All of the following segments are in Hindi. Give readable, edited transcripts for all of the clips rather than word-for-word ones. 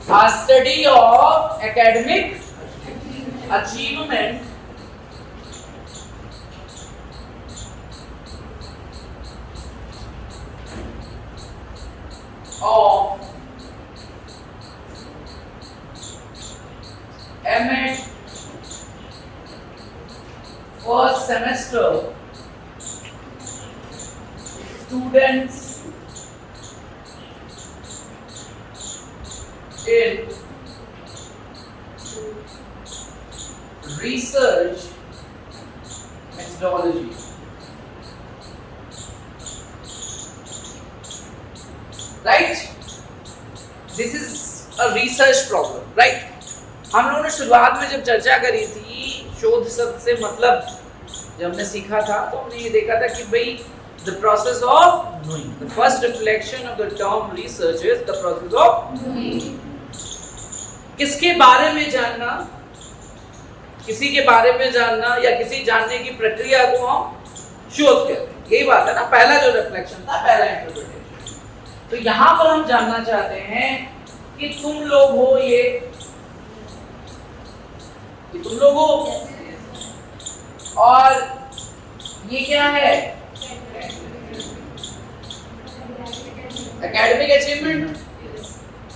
A study of academic achievement of MA first semester students in research methodology. Right? This is a research problem, right? हम लोगों ने शुरुआत में जब चर्चा करी थी शोध शब्द से मतलब जब हमने सीखा था तो हमने ये देखा था कि भाई the process of knowing, the first reflection of the term research is the process of knowing. किसके बारे में जानना, किसी के बारे में जानना या किसी जानने की प्रक्रिया को हम शोध कहते हैं। यही बात है ना, पहला जो रिफ्लेक्शन था, पहला इंटरप्रिटेशन। तो यहाँ पर हम जानना चाहते हैं कि तुम लोग हो तुम लोग हो और ये क्या है, एकेडमिक अचीवमेंट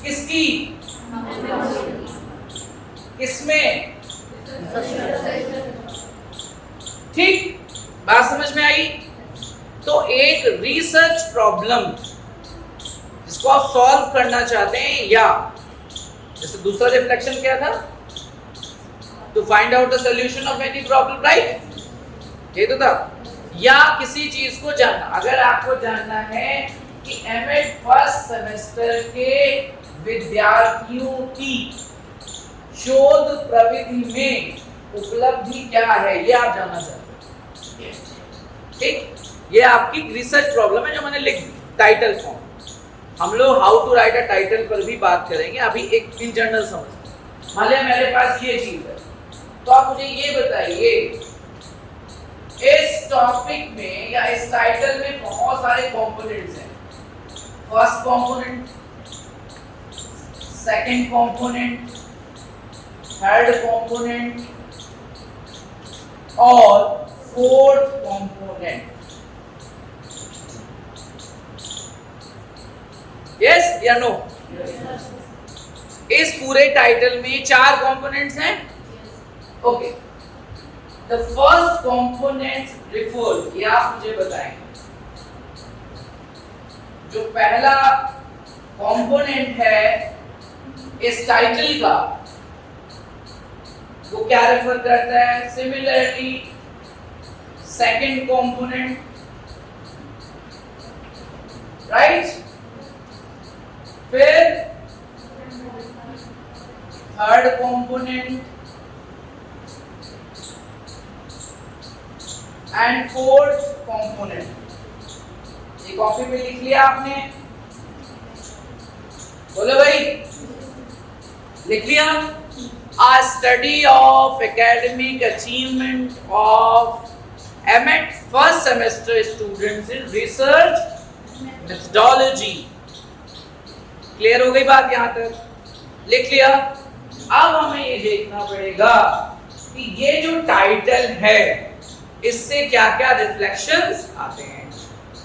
किसकी, किसमें, ठीक, बात समझ में आई। तो एक रिसर्च प्रॉब्लम जिसको आप सॉल्व करना चाहते हैं, या जैसे दूसरा रिफ्लेक्शन क्या था, to find out the solution of any problem, right, ये तो था। या किसी चीज को जानना, अगर आपको जानना है कि एमए फर्स्ट सेमेस्टर के विद्यार्थियों की शोध प्रविधि में उपलब्धि क्या है, ये आप जानना चाहते हैं, ठीक, ये आपकी रिसर्च प्रॉब्लम है जो मैंने लिख दी टाइटल फॉर्म। हम लोग how to write a title पर भी बात करेंगे, अभी एक इन जनरल समझ। मान लिया मेरे पास ये चीज है, तो आप मुझे ये बताइए इस टॉपिक में या इस टाइटल में बहुत सारे कंपोनेंट्स हैं। First component, second component, third component और फोर्थ कंपोनेंट। यस या नो? इस पूरे टाइटल में 4 कंपोनेंट्स हैं। Okay, the first component refers, ये आप मुझे बताएं, जो पहला कंपोनेंट है इस टाइटल का वो क्या रेफर करता है? सिमिलरली सेकंड कंपोनेंट, राइट, फिर third component and fourth component. ये कॉपी पे लिख लिया आपने? बोलो भाई, लिख लिया? A study of academic achievement of MAT first semester students in research methodology। Clear हो गई बात यहाँ तक? लिख लिया? अब हमें ये देखना पड़ेगा कि ये जो टाइटल है इससे क्या क्या रिफ्लेक्शंस आते हैं।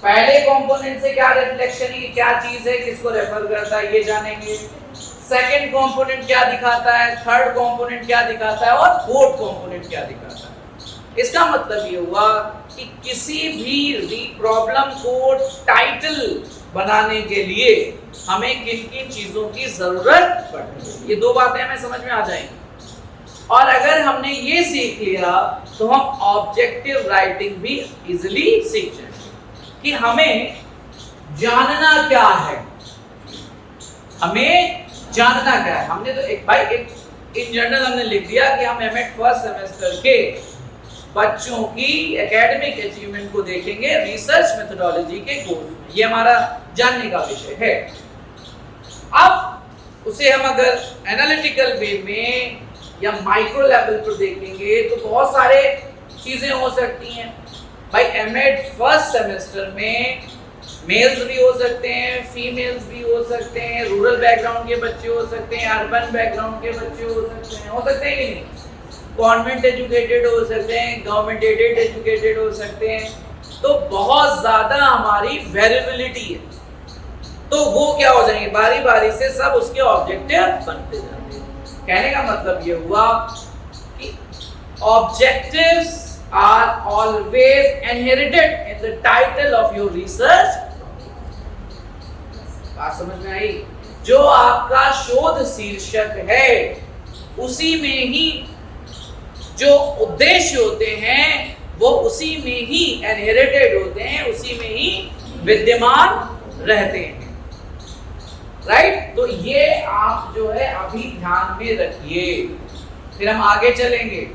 पहले कंपोनेंट से क्या रिफ्लेक्शन है, क्या चीज है, किसको रेफर करता है, ये जानेंगे। सेकंड कंपोनेंट क्या दिखाता है, थर्ड कंपोनेंट क्या दिखाता है और फोर्थ कंपोनेंट क्या दिखाता है। इसका मतलब ये हुआ कि किसी भी प्रॉब्लम को टाइटल बनाने के लिए हमें किन किन चीजों की जरूरत पड़ती है, ये 2 बातें हमें समझ में आ जाएंगी। और अगर हमने ये सीख लिया तो हम ऑब्जेक्टिव राइटिंग भी इजीली सीख जाएंगे कि हमें जानना क्या है, हमें जानना क्या है। हमने तो एक इन जनरल हमने लिख दिया कि हम एमएड फर्स्ट सेमेस्टर के बच्चों की एकेडमिक अचीवमेंट को देखेंगे रिसर्च मेथोडोलॉजी के कोर्स में, ये हमारा जानने का विषय है। अब उसे हम अगर एनालिटिकल वे में या माइक्रो लेवल पर देखेंगे तो बहुत सारे चीजें हो सकती हैं। भाई एमएड फर्स्ट सेमेस्टर में मेल्स भी हो सकते हैं, फीमेल्स भी हो सकते हैं, रूरल बैकग्राउंड के बच्चे हो सकते हैं, अर्बन बैकग्राउंड के बच्चे हो सकते हैं कि नहीं, कॉन्वेंट एजुकेटेड हो सकते हैं, गवर्नमेंट एडेड एजुकेटेड हो सकते हैं। तो बहुत ज्यादा हमारी वेरिएबिलिटी है। तो वो क्या हो जाएंगे, बारी बारी से सब उसके ऑब्जेक्टिव बनते जाते हैं। कहने का मतलब ये हुआ कि objectives are always inherited in the title of your research. बात समझ में आई? जो आपका शोध शीर्षक है उसी में ही जो उद्देश्य होते हैं वो उसी में ही इनहेरिटेड होते हैं, उसी में ही विद्यमान रहते हैं। राइट? तो ये आप जो है अभी ध्यान में रखिए, फिर हम आगे चलेंगे।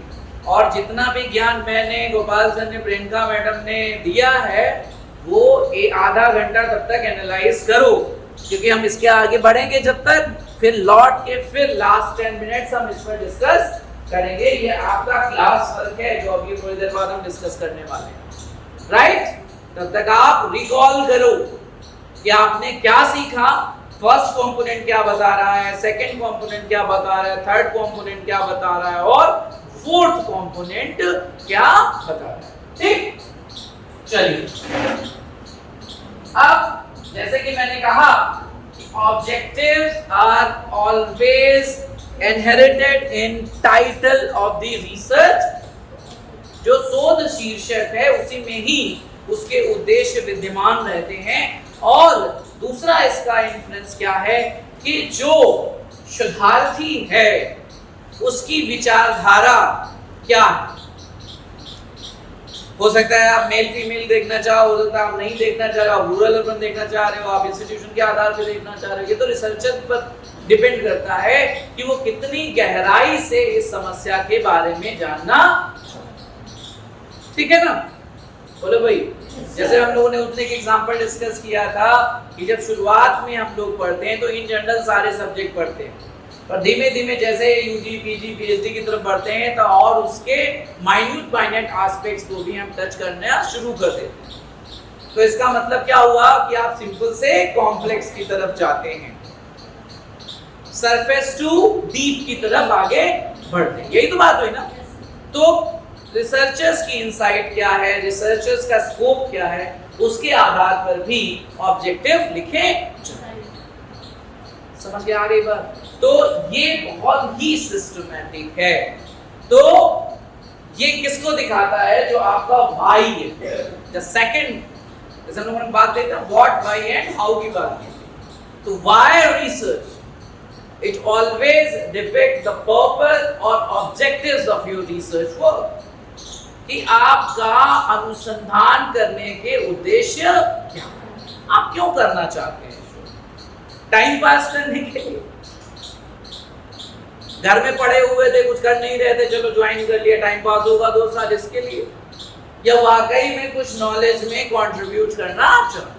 और जितना भी ज्ञान मैंने, गोपाल सर ने, प्रियंका मैडम ने दिया है वो आधा घंटा तब तक एनालाइज करो, क्योंकि हम इसके आगे बढ़ेंगे जब तक, फिर लौट के फिर लास्ट 10 मिनट्स हम इस पर डिस्कस करेंगे। ये आपका क्लास वर्क है जो अभी थोड़ी देर बाद हम डिस्कस करने वाले हैं। राइट? तब तक आप रिकॉल करो कि आपने क्या सीखा, फर्स्ट कंपोनेंट क्या बता रहा है, सेकंड कंपोनेंट क्या बता रहा है, थर्ड कंपोनेंट क्या बता रहा है और फोर्थ कंपोनेंट क्या बता रहा है। ठीक? चलिए, अब जैसे कि मैंने कहा objectives are always inherited in title of the research. जो शोध शीर्षक है उसी में ही उसके उद्देश्य विद्यमान रहते हैं। और दूसरा इसका इन्फ्लुएंस क्या है कि जो शोधार्थी है उसकी विचारधारा क्या है। हो सकता है आप मेल फीमेल देखना चाहो, हो सकता है आप नहीं देखना चाह रहे हो, रूरल अर्बन देखना चाह रहे हो, आप इंस्टीट्यूशन के आधार पर देखना चाह रहे हो। ये तो रिसर्चर पर डिपेंड करता है कि वो कितनी गहराई से इस समस्या के बारे में जानना। ठीक है ना? बोलो भाई। जैसे हम लोगों ने उतने एक एग्जांपल डिस्कस किया था कि जब शुरुआत में हम लोग पढ़ते हैं तो इन जनरल सारे सब्जेक्ट पढ़ते हैं, पर धीमे धीमे जैसे यूजी, पीजी, पीएचडी की तरफ बढ़ते हैं तो और उसके माइन्यूट एस्पेक्ट्स को भी हम टच करना शुरू कर देते हैं। तो इसका मतलब क्या हुआ कि आप सिंपल से कॉम्प्लेक्स की तरफ जाते हैं, सरफेस टू डीप की तरफ आगे बढ़ते हैं। यही तो बात हुई ना? तो रिसर्चर्स की इनसाइट क्या है, रिसर्चर्स का स्कोप क्या है, उसके आधार पर भी ऑब्जेक्टिव लिखे। समझ गए आगे बात? तो ये बहुत ही सिस्टमैटिक है। तो ये किसको दिखाता है? जो आपका व्हाई है, द सेकंड, जैसे हम लोगों ने बात देखा व्हाट, व्हाई एंड हाउ की बात की। तो why research, it always depict the purpose or objectives of your research work, कि आपका अनुसंधान करने के उद्देश्य क्या है, आप क्यों करना चाहते हैं? टाइम पास करने के लिए, घर में पड़े हुए थे, कुछ कर नहीं रहे थे, चलो ज्वाइन कर लिया, टाइम पास होगा 2 साल इसके लिए, या वाकई में कुछ नॉलेज में कंट्रीब्यूट करना चाहते हैं?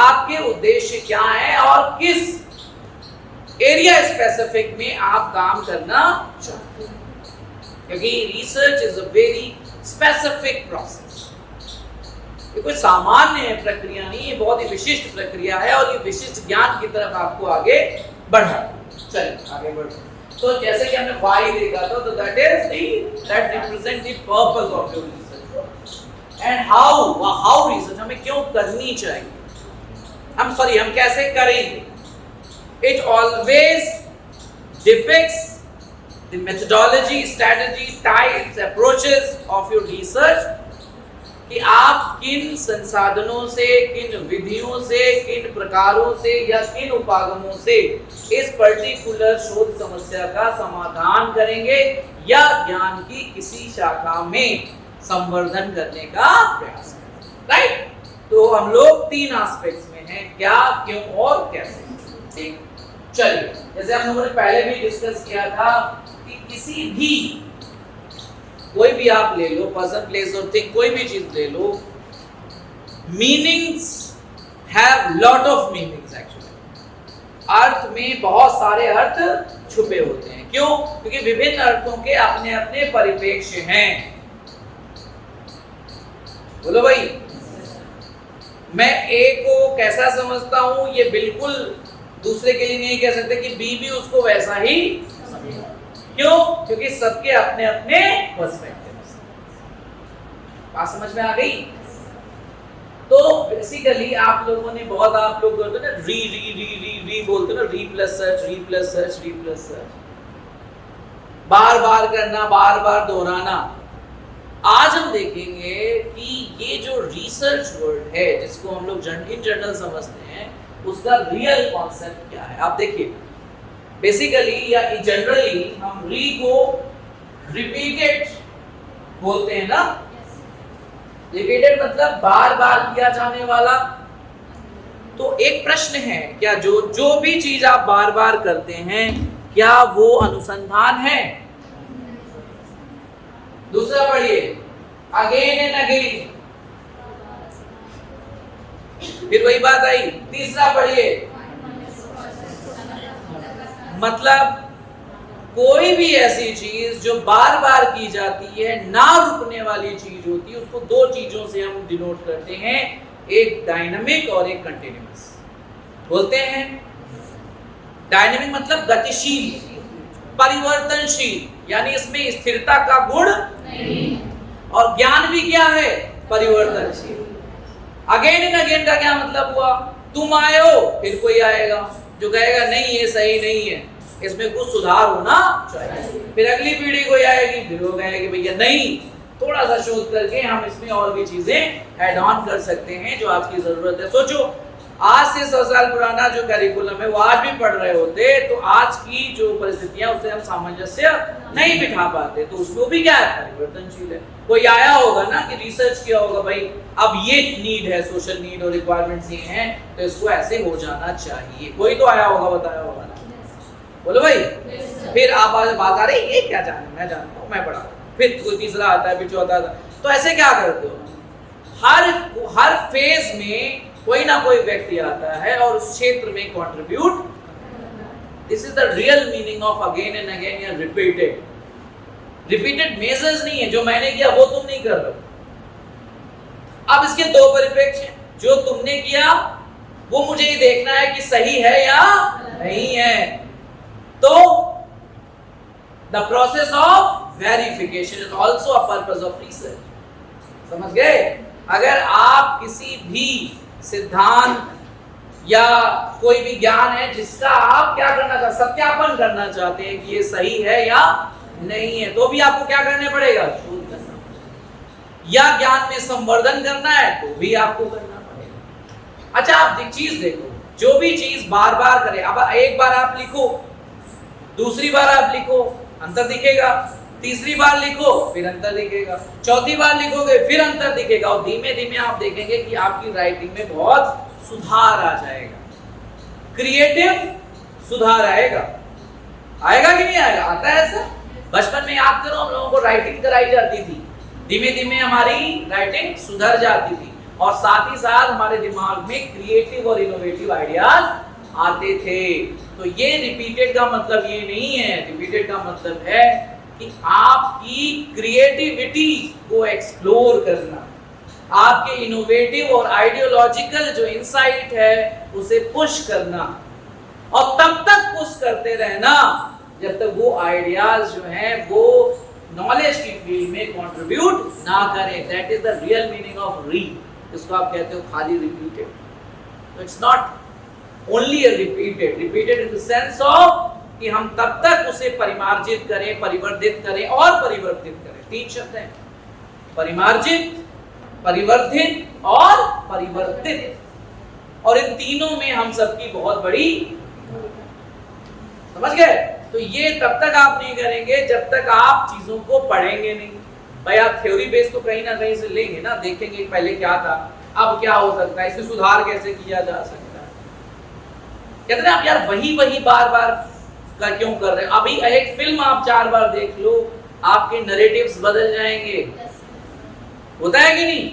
आपके उद्देश्य क्या है और किस एरिया स्पेसिफिक में आप काम करना चाहते हैं? क्योंकि research is a very specific process. ये कोई सामान्य प्रक्रिया नहीं, ये बहुत ही विशिष्ट प्रक्रिया है और ये विशिष्ट ज्ञान की तरफ आपको आगे बढ़ा। चलिए आगे बढ़ते। तो जैसे कि हमने व्हाई देखा था, तो that represent the purpose of your research and how research हमें क्यों करनी चाहिए, हम कैसे करेंगे। It always depicts the methodology, strategy, types, approaches of your research, कि आप किन संसाधनों से, किन विधियों से, किन प्रकारों से या किन उपागमों से इस पर्टिकुलर शोध समस्या का समाधान करेंगे या ज्ञान की किसी शाखा में संवर्धन करने का प्रयास करेंगे। राइट? तो हम लोग 3 एस्पेक्ट्स में हैं, क्या, क्यों और कैसे। ठीक? चलिए, जैसे हम लोगों ने पहले भी डिस्कस किया था कि किसी भी, कोई भी आप ले लो, पर्सन, प्लेस और थिंग, कोई भी चीज ले लो, meanings have lot of meanings actually. अर्थ में बहुत सारे अर्थ छुपे होते हैं। क्यों? क्योंकि विभिन्न अर्थों के अपने अपने परिप्रेक्ष्य हैं। बोलो भाई। मैं ए को कैसा समझता हूं ये बिल्कुल दूसरे के लिए नहीं कह सकते कि बी भी उसको वैसा ही। क्यों? क्योंकि सबके अपने अपने पर्सपेक्टिव्स। बात समझ में आ गई? तो बेसिकली आप लोगों ने बहुत, आप लोग बोलते ना री री री री री बोलते ना, री प्लस सर्च, री प्लस सर्च, री प्लस सर्च, बार बार करना, बार बार दोहराना। आज हम देखेंगे कि ये जो रिसर्च वर्ड है जिसको हम लोग इन जनरल समझते हैं, उसका रियल कॉन्सेप्ट क्या है। आप देखिए, बेसिकली या जनरली हम री को रिपीटेड बोलते हैं ना। रिपीटेड मतलब बार बार किया जाने वाला। तो एक प्रश्न है, क्या जो भी चीज आप बार बार करते हैं क्या वो अनुसंधान है? दूसरा पढ़िए, अगेन एंड अगेन, फिर वही बात आई। तीसरा पढ़िए, मतलब कोई भी ऐसी चीज जो बार बार की जाती है, ना रुकने वाली चीज होती है, उसको दो चीजों से हम डिनोट करते हैं, एक डायनामिक और एक कंटिन्यूअस बोलते हैं। डायनामिक मतलब गतिशील, परिवर्तनशील, यानी इसमें स्थिरता का गुण नहीं। और ज्ञान भी क्या है? परिवर्तनशील। अगेन एंड अगेन का क्या मतलब हुआ? तुम आए हो, फिर कोई आएगा जो कहेगा नहीं ये सही नहीं है, इसमें कुछ सुधार होना चाहिए। फिर अगली पीढ़ी कोई आएगी, फिर वो कहेगी भैया नहीं, थोड़ा सा शोध करके हम इसमें और भी चीजें ऐड ऑन कर सकते हैं जो आज की जरूरत है। सोचो, आज से 100 साल पुराना जो करिकुलम है वो आज भी पढ़ रहे होते तो आज की जो परिस्थितियां उससे हम सामंजस्य नहीं बिठा पाते। तो उसमें भी क्या है? परिवर्तनशील है। कोई आया होगा ना कि रिसर्च किया होगा, भाई अब ये नीड है, सोशल नीड और रिक्वायरमेंट्स ये हैं, तो इसको ऐसे हो जाना चाहिए। कोई तो आया होगा, बताया होगा ना, बोलो भाई। फिर आप आज बात आ रही, ये क्या जाने, मैं जानता हूँ, मैं पढ़ा। फिर कोई तीसरा आता है, फिर चौथा आता है। तो ऐसे क्या करते हो? हर फेज में कोई ना कोई व्यक्ति आता है और उस क्षेत्र में contribute. This is the real meaning of again and again या रिपीटेड। रिपीटेड मेजर्स नहीं है, जो मैंने किया वो तुम नहीं कर रहे हो। अब इसके दो परिप्रेक्ष्य हैं, जो तुमने किया वो मुझे ये देखना है कि सही है या नहीं है। तो the process of verification is also a purpose of research. समझ गए? अगर आप किसी भी सिद्धांत या कोई भी ज्ञान है जिसका आप क्या करना चाहते, सत्यापन करना चाहते हैं कि ये सही है या नहीं है, तो भी आपको क्या करने पड़ेगा? शोध करना पड़ेगा। या ज्ञान में संवर्धन करना है तो भी आपको करना पड़ेगा। अच्छा, आप एक चीज देखो, जो भी चीज बार बार करें, अब एक बार आप लिखो, दूसरी बार आप लिखो, अंतर दिखेगा। तीसरी बार लिखो, फिर अंतर दिखेगा। चौथी बार लिखोगे, फिर अंतर दिखेगा। और धीमे धीमे आप देखेंगे कि आपकी राइटिंग में बहुत सुधार आ जाएगा, क्रिएटिव सुधार आएगा। आएगा कि नहीं आएगा? आता है ऐसा। बचपन में याद करो, हम लोगों को राइटिंग कराई जाती थी, धीमे धीमे हमारी राइटिंग सुधर जाती थी और साथ ही साथ हमारे दिमाग में क्रिएटिव और इनोवेटिव आइडियाज आते थे। तो ये रिपीटेड का मतलब ये नहीं है। रिपीटेड का मतलब है कि आपकी क्रिएटिविटी को एक्सप्लोर करना, आपके इनोवेटिव और आइडियोलॉजिकल जो इंसाइट है उसे पुश करना, और तब तक पुश करते रहना जब तक वो आइडियाज जो हैं वो नॉलेज की फील्ड में कंट्रीब्यूट ना करें। That is the real meaning of री, जिसको आप कहते हो खाली रिपीटेड। तो it's not only a repeated, repeated in the sense of कि हम तब तक उसे परिमार्जित करें, परिवर्तित करें और परिवर्तित करें। तीन शब्द हैं, परिमार्जित, परिवर्धित और परिवर्तित। और इन तीनों में हम सबकी बहुत बड़ी, समझ गए? तो ये तब तक आप नहीं करेंगे जब तक आप चीजों को पढ़ेंगे नहीं। भाई आप थ्योरी बेस तो कहीं ना कहीं से लेंगे ना, देखेंगे पहले क्या था, अब क्या हो सकता है, इसमें सुधार कैसे किया जा सकता है। कहते हैं आप यार वही बार बार का क्यों कर रहे हैं? अभी एक फिल्म आप 4 बार देख लो, आपके नैरेटिव्स बदल जाएंगे। होता है कि नहीं?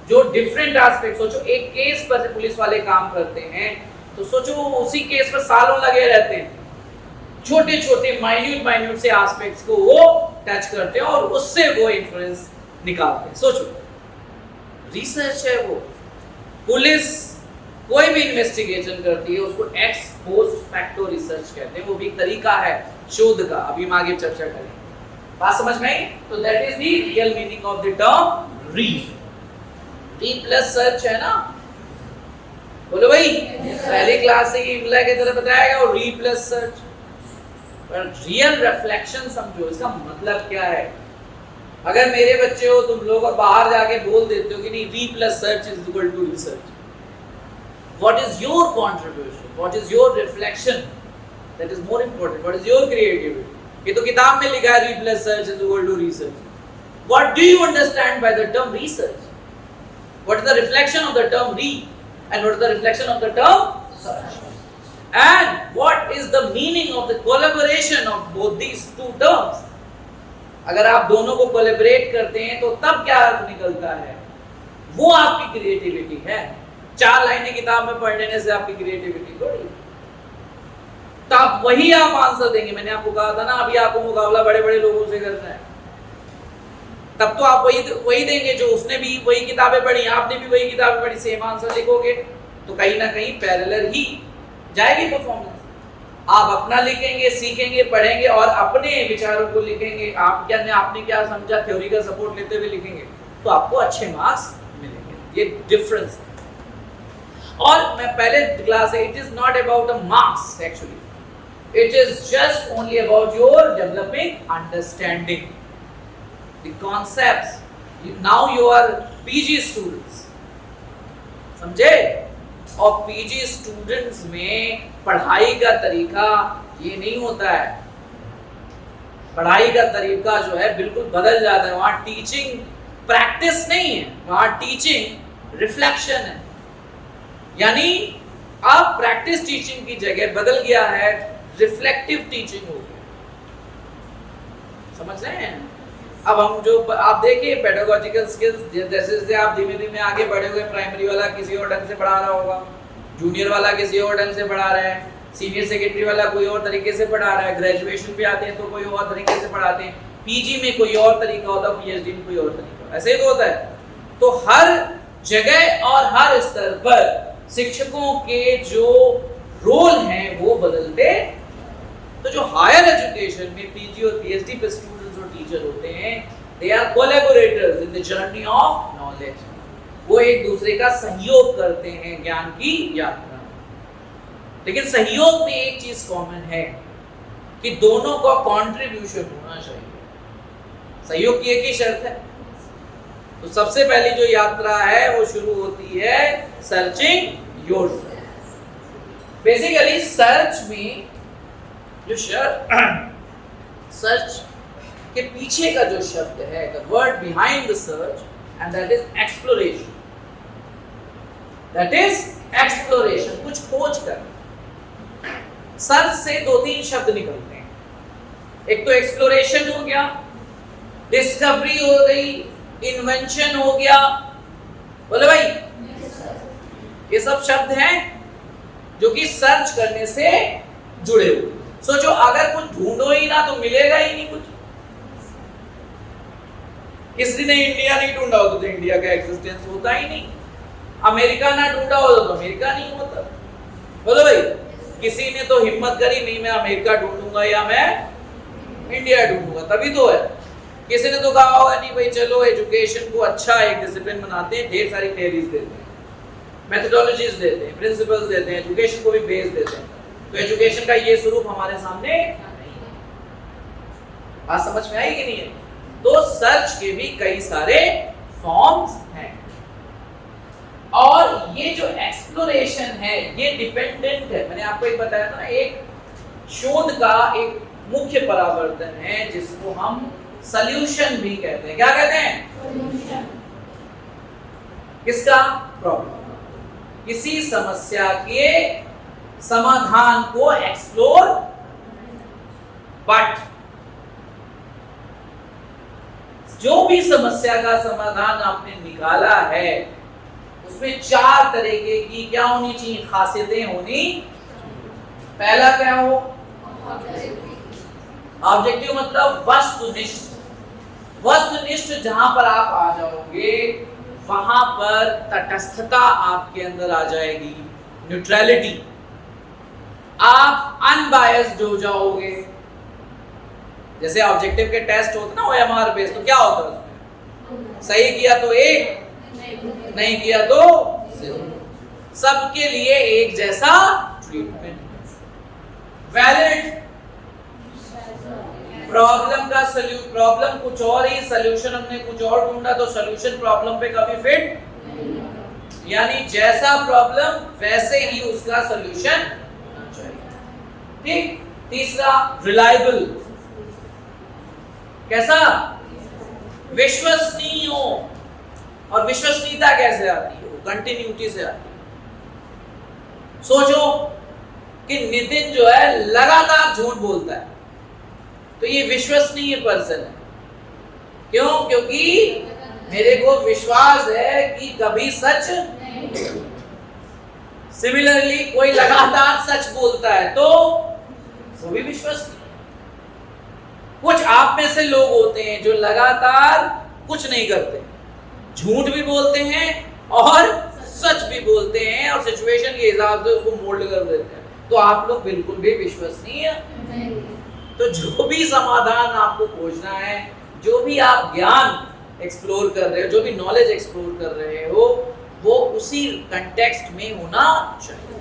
जो डिफरेंट एस्पेक्ट, सोचो एक केस पर पुलिस वाले काम करते हैं तो सोचो उसी केस पर सालों लगे रहते हैं, छोटे छोटे माइन्यूट से एस्पेक्ट्स को वो टच करते हैं और उससे वो इन्फ्लुएंस निकालते हैं। सोचो, रिसर्च है वो, पुलिस कोई भी इन्वेस्टिगेशन करती है उसको एक्स पोस्ट फैक्टो रिसर्च कहते हैं, वो भी एक तरीका है शोध का, अभी हम आगे चर्चा करेंगे। बात समझ में आई? तो that is the real meaning of the term री। री प्लस सर्च है ना, बोलो भाई। पहली क्लास से इम्ला की तरह बताया गया, और री प्लस सर्च। पर रियल रिफ्लेक्शन समझो, इसका मतलब क्या है। अगर मेरे बच्चे हो तुम लोग और बाहर जाके बोल देते हो कि नहीं re plus search is equal to research, what is your contribution, what is your reflection, that is more important. What is your creativity? ये तो किताब में लिखा है re plus search is equal to research. What do you understand by the term research? What is the reflection of the term re and what is the reflection of the term search, and what is the meaning of the collaboration of both these two terms? अगर आप दोनों को कोलैबोरेट करते हैं तो तब क्या अर्थ निकलता है, वो आपकी क्रिएटिविटी है। 4 लाइनें किताब में पढ़ लेने से आपकी क्रिएटिविटी थोड़ी, तब वही आप आंसर देंगे। मैंने आपको कहा था ना, अभी आपको मुकाबला बड़े बड़े लोगों से करना है, तब तो आप वही देंगे जो उसने भी वही किताबें पढ़ी, आपने भी वही किताबें पढ़ी, सेम आंसर लिखोगे तो कहीं ना कहीं पैरेलल ही जाएगी परफॉर्मेंस। आप अपना लिखेंगे, सीखेंगे, पढ़ेंगे और अपने विचारों को लिखेंगे, आपने क्या समझा थ्योरी का सपोर्ट लेते हुए लिखेंगे, तो आपको अच्छे मार्क्स मिलेंगे। ये डिफरेंस है। और मैं पहले क्लास है, it is not about a marks actually, it is just only about your developing understanding the concepts. Now you are PG students, समझे? और PG students में पढ़ाई का तरीका ये नहीं होता है। पढ़ाई का तरीका जो है बिल्कुल बदल जाता है। वहाँ टीचिंग प्रैक्टिस नहीं है, वहाँ टीचिंग रिफ्लेक्शन है। यानी अब प्रैक्टिस टीचिंग की जगह बदल गया है, रिफ्लेक्टिव टीचिंग हो गया। समझ रहे हैं? अब हम जो आप देखिए पेडागोजिकल स्किल्स, जैसे जैसे आप धीमे धीमे आगे बढ़े हुए, प्राइमरी वाला किसी और ढंग से पढ़ा रहा होगा, जूनियर वाला किसी और ढंग से पढ़ा रहा है, सीनियर सेकेंडरी वाला कोई और तरीके से पढ़ा रहा है, ग्रेजुएशन पे आते हैं तो कोई और तरीके से पढ़ाते हैं, पीजी में कोई और तरीका होता है, पीएचडी में कोई और तरीका, ऐसे ही तो होता है। तो हर जगह और हर स्तर पर शिक्षकों के जो रोल हैं वो बदलते। तो जो हायर एजुकेशन में पीजी और पीएचडी पे स्टूडेंट्स और टीचर होते हैं, they are collaborators in the journey of knowledge. वो एक दूसरे का सहयोग करते हैं ज्ञान की यात्रा में। लेकिन सहयोग में एक चीज कॉमन है कि दोनों का कंट्रीब्यूशन होना चाहिए। सहयोग की एक ही शर्त है। तो सबसे पहली जो यात्रा है वो शुरू होती है सर्चिंग योरसेल्फ। बेसिकली सर्च में जो सर्च के पीछे का जो शब्द है, the word behind the search, and that is exploration. That is exploration, कुछ खोज कर। सर्च से 2-3 शब्द निकलते हैं। एक तो एक्सप्लोरेशन हो गया, डिस्कवरी हो गई, इन्वेंशन हो गया। बोले भाई, ये सब शब्द हैं जो कि सर्च करने से जुड़े हुए। सोचो, अगर कुछ ढूंढो ही ना तो मिलेगा ही नहीं कुछ। किसी ने इंडिया नहीं ढूंढा हो तो इंडिया का एग्जिस्टेंस होता ही नहीं। अमेरिका ना ढूंढा हो तो अमेरिका नहीं होता। बोलो भाई, किसी ने तो हिम्मत करी, नहीं मैं अमेरिका ढूंढूंगा या मैं इंडिया ढूंढूंगा, तभी तो है। किसी ने तो कहा होगा नहीं भाई चलो एजुकेशन को अच्छा एक डिसिप्लिन बनाते हैं, ढेर सारी थियरीज देते हैं, मेथोडोलॉजीज देते हैं, प्रिंसिपल्स देते हैं, एजुकेशन को भी बेस देते हैं, तो एजुकेशन का ये स्वरूप हमारे सामने नहीं है। बात समझ में आई कि नहीं है? तो सर्च के भी कई सारे फॉर्म्स हैं, और ये जो एक्सप्लोरेशन है ये डिपेंडेंट है। मैंने आपको एक बताया था ना, एक शोध का एक मुख्य परावर्तन है जिसको हम सॉल्यूशन भी कहते हैं। क्या कहते हैं? सॉल्यूशन। किसका? प्रॉब्लम, किसी समस्या के समाधान को एक्सप्लोर। बट जो भी समस्या का समाधान आपने निकाला है उसमें 4 तरीके की क्या होनी चाहिए? खासियतें होनी। पहला क्या हो? ऑब्जेक्टिव मतलब वस्तुनिष्ठ। वस्तुनिष्ठ जहां पर आप आ जाओगे वहां पर तटस्थता आपके अंदर आ जाएगी, न्यूट्रलिटी, आप अनबायस्ड हो जाओगे। जैसे ऑब्जेक्टिव के टेस्ट होते ना OMR बेस्ड, तो क्या होता है उसमें, सही किया तो 1, नहीं किया तो 0, सबके लिए एक जैसा ट्रीटमेंट। वैलिड, प्रॉब्लम कुछ और ही, सोल्यूशन हमने कुछ और ढूंढा, तो सोल्यूशन प्रॉब्लम पे कभी फिट, यानी जैसा प्रॉब्लम वैसे ही उसका सोल्यूशन चाहिए। ठीक। तीसरा, रिलायबल, कैसा, विश्वसनीय हो। और विश्वसनीयता कैसे आती है, कंटिन्यूटी से आती है। सोचो कि नितिन जो है लगातार झूठ बोलता है, तो ये विश्वसनीय पर्सन है। क्यों? क्योंकि मेरे को विश्वास है कि कभी सच। सिमिलरली कोई लगातार सच बोलता है तो वो भी विश्वसनीय। कुछ आप में से लोग होते हैं जो लगातार कुछ नहीं करते, झूठ भी बोलते हैं और सच भी बोलते हैं, और सिचुएशन के हिसाब से उसको मोल्ड कर देते हैं, तो आप लोग बिल्कुल भी विश्वसनीय नहीं। तो जो भी समाधान आपको खोजना है, जो भी आप ज्ञान एक्सप्लोर कर रहे हो, जो भी नॉलेज एक्सप्लोर कर रहे हो, वो उसी कंटेक्स्ट में होना चाहिए,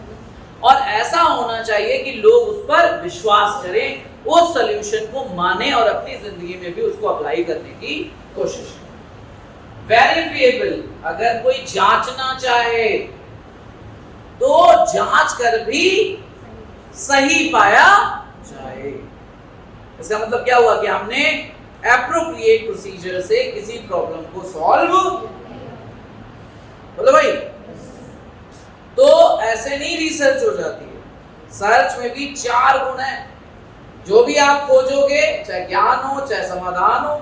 और ऐसा होना चाहिए कि लोग उस पर विश्वास करें, उस सॉल्यूशन को माने और अपनी जिंदगी में भी उसको अप्लाई करने की कोशिश करें। वेरिफिएबल, अगर कोई जांचना चाहे तो जांच कर भी सही पाया जाए। इसका मतलब क्या हुआ कि हमने एप्रोप्रिएट प्रोसीजर से किसी प्रॉब्लम को सॉल्व, बोलो भाई। तो ऐसे नहीं रिसर्च हो जाती है, सर्च में भी 4 गुण है। जो भी आप खोजोगे, चाहे ज्ञान हो चाहे समाधान हो,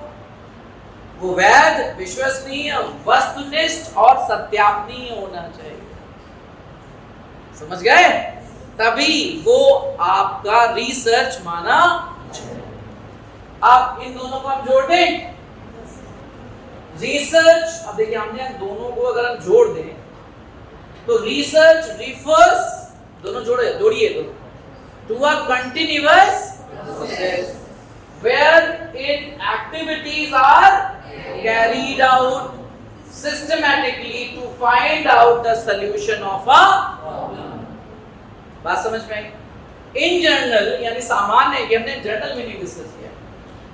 वो वैध, विश्वसनीय, वस्तुनिष्ठ और सत्यापनीय होना चाहिए। समझ गए? तभी वो आपका रिसर्च माना। आप इन दोनों को हम जोड़ दें, रिसर्च। अब देखिए, हमने दोनों को अगर हम जोड़ दें तो रिसर्च रिफर्स, दोनों जोड़िए दोनों, to a continuous process wherein activities are carried out systematically to find out the solution of a problem। बात समझ में आई? इन जनरल, यानी सामान्य, कि हमने जनरल मीनिंग डिस्कस किया।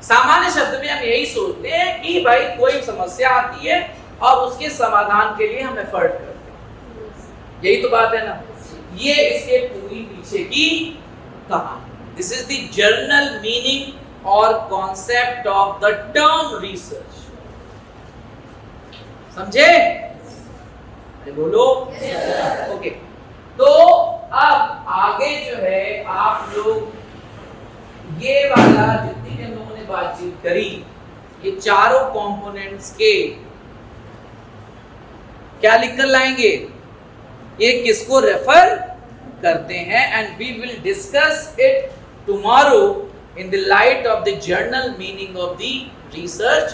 सामान्य शब्द में हम यही सोचते हैं कि भाई कोई समस्या आती है और उसके समाधान के लिए हम एफर्ट करते हैं, यही तो बात है ना। ये इसके पूरी पीछे की कहानी। This is the general meaning और concept of the term research. समझे? अरे बोलो। ओके। तो अब आगे जो है आप लोग ये वाला जितनी भी हम लोगों ने बातचीत करी, ये चारों कंपोनेंट्स के क्या लिखकर लाएंगे, ये किसको रेफर करते हैं, and we will discuss it tomorrow in the light of the general meaning of the research